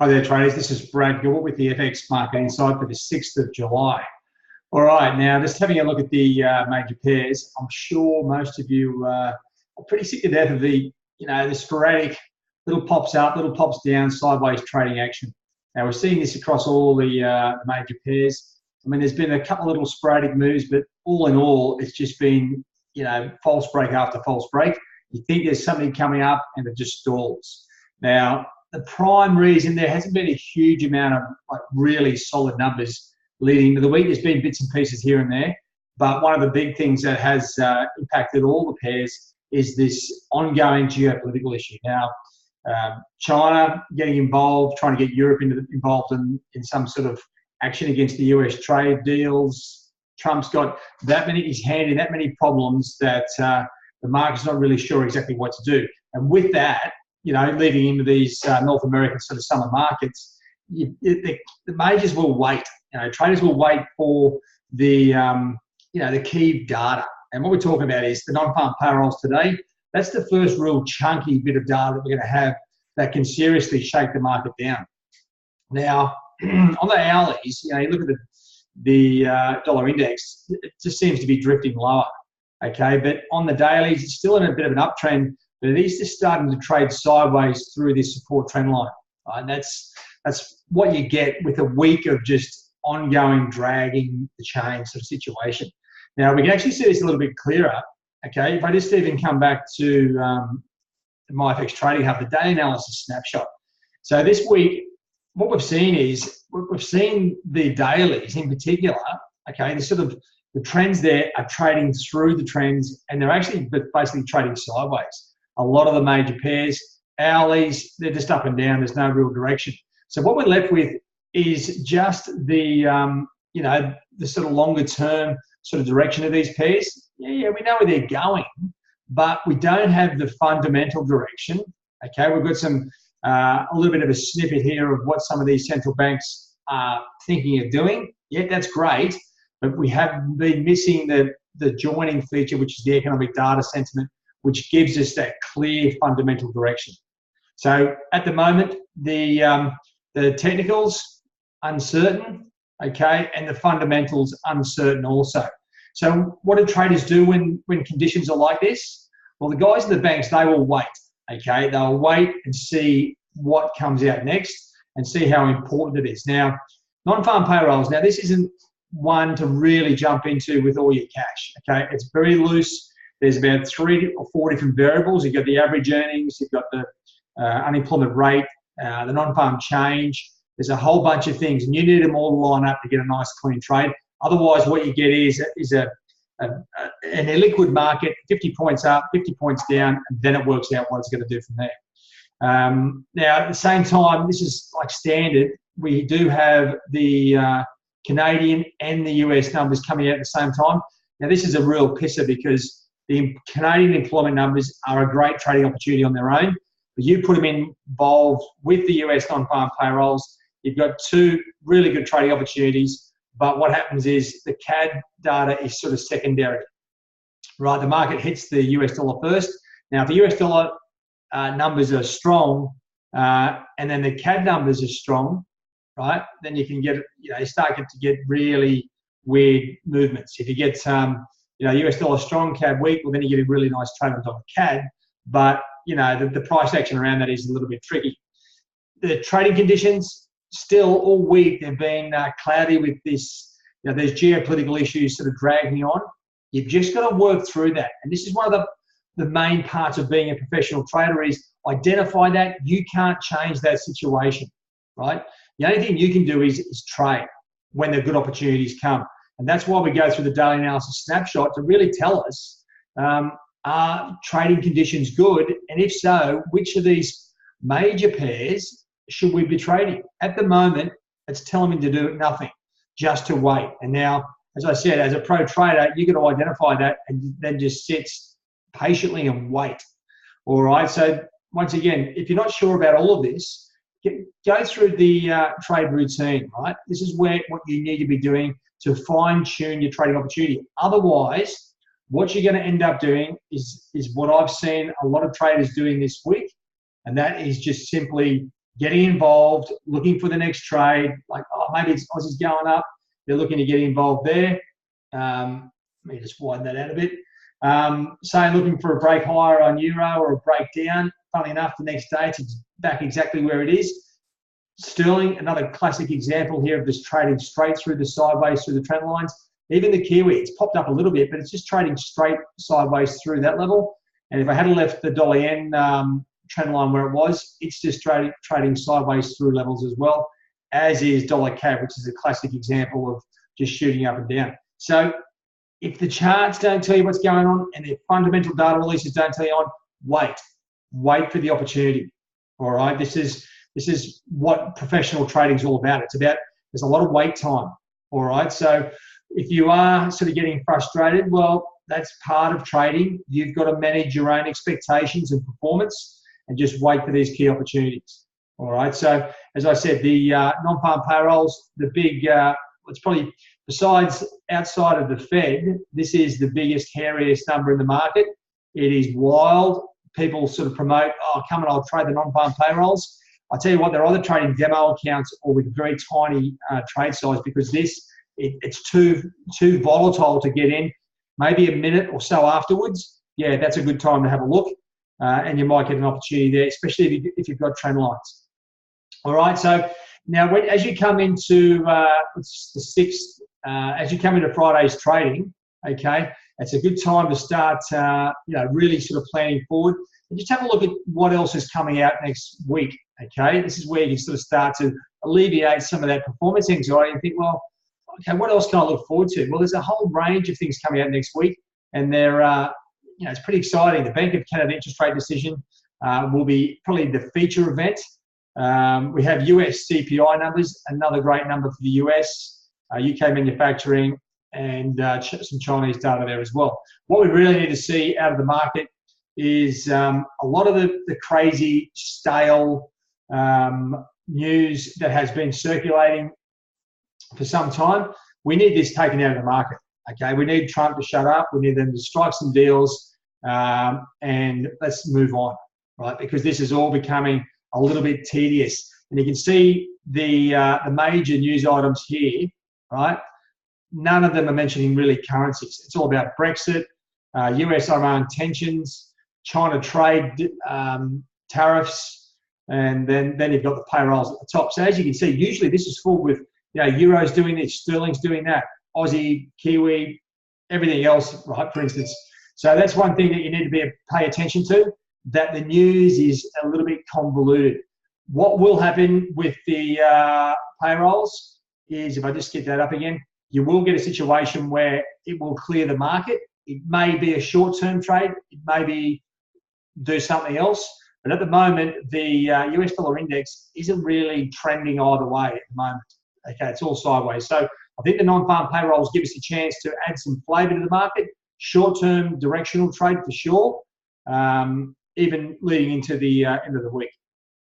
Hi there, traders. This is Brad Gilbert with the FX Market Insight for the 6th of July. All right, now just having a look at the major pairs. I'm sure most of you are pretty sick to death of the sporadic little pops up, little pops down, sideways trading action. Now we're seeing this across all the major pairs. I mean, there's been a couple of little sporadic moves, but all in all, it's just been false break after false break. You think there's something coming up, and it just stalls. Now, the prime reason there hasn't been a huge amount of really solid numbers leading into the week. There's been bits and pieces here and there, but one of the big things that has impacted all the pairs is this ongoing geopolitical issue. Now, China getting involved, trying to get Europe involved in some sort of action against the US trade deals. Trump's got his hand in that many problems that the market's not really sure exactly what to do. And with that, leading into these North American sort of summer markets, the majors will wait. Traders will wait for the key data. And what we're talking about is the non-farm payrolls today. That's the first real chunky bit of data that we're going to have that can seriously shake the market down. Now, on the hourlies, you look at the dollar index, it just seems to be drifting lower. Okay, but on the dailies, it's still in a bit of an uptrend. But it is just starting to trade sideways through this support trend line. Right? And that's what you get with a week of just ongoing dragging the chain sort of situation. Now, we can actually see this a little bit clearer. Okay, if I just even come back to the MyFX Trading Hub, the day analysis snapshot. So this week, what we've seen is we've seen the dailies in particular. Okay, the trends there are trading through the trends, and they're actually basically trading sideways. A lot of the major pairs, hourlies, they're just up and down. There's no real direction. So what we're left with is just the sort of longer term sort of direction of these pairs. Yeah, we know where they're going, but we don't have the fundamental direction. Okay, we've got a little bit of a snippet here of what some of these central banks are thinking of doing. Yeah, that's great, but we have been missing the joining feature, which is the economic data sentiment, which gives us that clear fundamental direction. So at the moment, the technicals uncertain, okay, and the fundamentals uncertain also. So what do traders do when conditions are like this? Well, the guys in the banks, they will wait, okay? They'll wait and see what comes out next and see how important it is. Now, non-farm payrolls, now this isn't one to really jump into with all your cash, okay? It's very loose. There's about 3 or 4 different variables. You've got the average earnings, you've got the unemployment rate, the non-farm change. There's a whole bunch of things, and you need them all to line up to get a nice, clean trade. Otherwise, what you get is an illiquid market, 50 points up, 50 points down, and then it works out what it's going to do from there. Now, at the same time, this is like standard. We do have the Canadian and the US numbers coming out at the same time. Now, this is a real pisser because the Canadian employment numbers are a great trading opportunity on their own, but you put them involved with the US non-farm payrolls, you've got 2 really good trading opportunities, but what happens is the CAD data is sort of secondary, right? The market hits the US dollar first. Now, if the US dollar numbers are strong and then the CAD numbers are strong, right, then you can get, you start to get really weird movements. If you get US dollar strong, CAD weak, well, then you get a really nice trade on top of CAD. But, the price action around that is a little bit tricky. The trading conditions still all week, they've been cloudy with this, there's geopolitical issues sort of dragging on. You've just got to work through that. And this is one of the main parts of being a professional trader is identify that. You can't change that situation, right? The only thing you can do is trade when the good opportunities come. And that's why we go through the daily analysis snapshot to really tell us, are trading conditions good? And if so, which of these major pairs should we be trading? At the moment, it's telling me to do nothing, just to wait. And now, as I said, as a pro trader, you've got to identify that and then just sit patiently and wait. All right. So once again, if you're not sure about all of this, go through the trade routine, right? This is what you need to be doing to fine-tune your trading opportunity. Otherwise, what you're going to end up doing is what I've seen a lot of traders doing this week, and that is just simply getting involved, looking for the next trade. Like, oh, maybe it's Aussie's going up. They're looking to get involved there. Let me just widen that out a bit. Say looking for a break higher on euro or a break down. Funny enough, the next day it's back exactly where it is. Sterling, another classic example here of this trading straight through the sideways through the trend lines. Even the Kiwi, it's popped up a little bit, but it's just trading straight sideways through that level. And if I had left the dollar yen trend line where it was, it's just trading sideways through levels as well, as is dollar CAD, which is a classic example of just shooting up and down. So if the charts don't tell you what's going on and the fundamental data releases don't tell you on, wait for the opportunity. All right, this is what professional trading is all about. It's about, there's a lot of wait time. All right, so if you are sort of getting frustrated, well, that's part of trading. You've got to manage your own expectations and performance and just wait for these key opportunities. All right, so as I said, the non-farm payrolls, the big, it's probably, besides outside of the Fed, this is the biggest, hairiest number in the market. It is wild. People sort of promote, oh, come and I'll trade the non-farm payrolls. I tell you what, there are other trading demo accounts or with very tiny trade size, because it's too volatile to get in. Maybe a minute or so afterwards, yeah, that's a good time to have a look, and you might get an opportunity there, especially if you've got trend lines. All right, so now as you come into it's the 6th, as you come into Friday's trading, okay, it's a good time to start, really sort of planning forward. And just have a look at what else is coming out next week, okay? This is where you can sort of start to alleviate some of that performance anxiety and think, well, okay, what else can I look forward to? Well, there's a whole range of things coming out next week, and they're, it's pretty exciting. The Bank of Canada interest rate decision will be probably the feature event. We have US CPI numbers, another great number for the US, UK manufacturing, and some Chinese data there as well. What we really need to see out of the market is a lot of the crazy, stale news that has been circulating for some time. We need this taken out of the market. Okay, we need Trump to shut up. We need them to strike some deals, and let's move on, right? Because this is all becoming a little bit tedious. And you can see the major news items here, right? None of them are mentioning really currencies. It's all about Brexit, US-Iran tensions, China trade tariffs, and then you've got the payrolls at the top. So as you can see, usually this is full with, Euro's doing this, Sterling's doing that, Aussie, Kiwi, everything else, right, for instance. So that's one thing that you need to pay attention to, that the news is a little bit convoluted. What will happen with the payrolls is, if I just get that up again, you will get a situation where it will clear the market. It may be a short-term trade. It may be do something else. But at the moment, the US dollar index isn't really trending either way at the moment. Okay, it's all sideways. So I think the non-farm payrolls give us a chance to add some flavour to the market. Short-term directional trade for sure, even leading into the end of the week.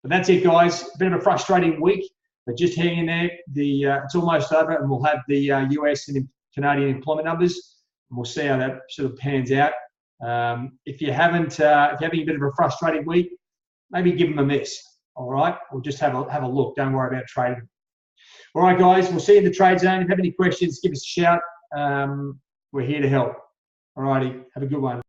But that's it, guys. A bit of a frustrating week, but just hang in there. It's almost over, and we'll have the US and Canadian employment numbers, and we'll see how that sort of pans out. If you're having a bit of a frustrating week, maybe give them a miss. All right, or just have a look. Don't worry about trading. All right, guys. We'll see you in the trade zone. If you have any questions, give us a shout. We're here to help. All righty. Have a good one.